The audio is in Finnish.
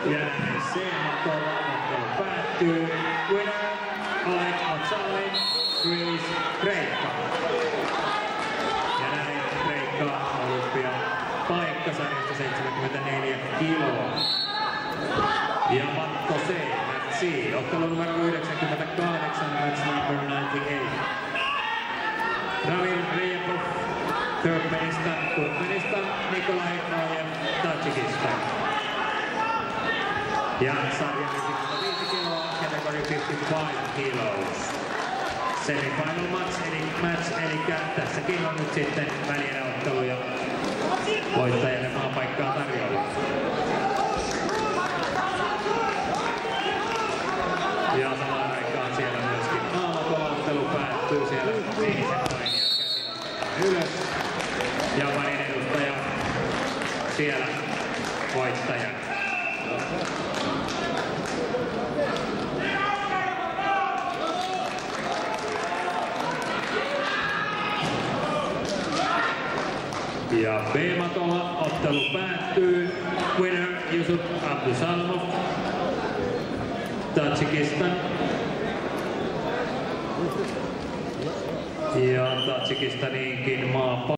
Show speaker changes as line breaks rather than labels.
Ja C-matolla ottelu päättyy. Winner Oleg Matsali, Greece, Kreikka. Ja näin Kreikka olympia paikkasarjasta 74 kiloa. Ja Matto C, match C, ottelu numero 98, match number 98. Ravil Ryapov, Turkmenistan, Nikolai Krojev, Tadžikistan. Ja sarja 55 kiloa, category 55 kilos. Semifinal match, eli tässäkin on nyt sitten välieräottelu ja voittajalle maapaikkaa tarjolla. Ja samaan aikaan siellä myöskin aamatolottelu päättyy siellä sinisen painijat käsin ylös. Japanin edustaja siellä voittaja. Ja B-matolla ottelu päättyy. Winner Yusuf Abdusalmov, Tadžikistan. Ja Tadžikistaniinkin maa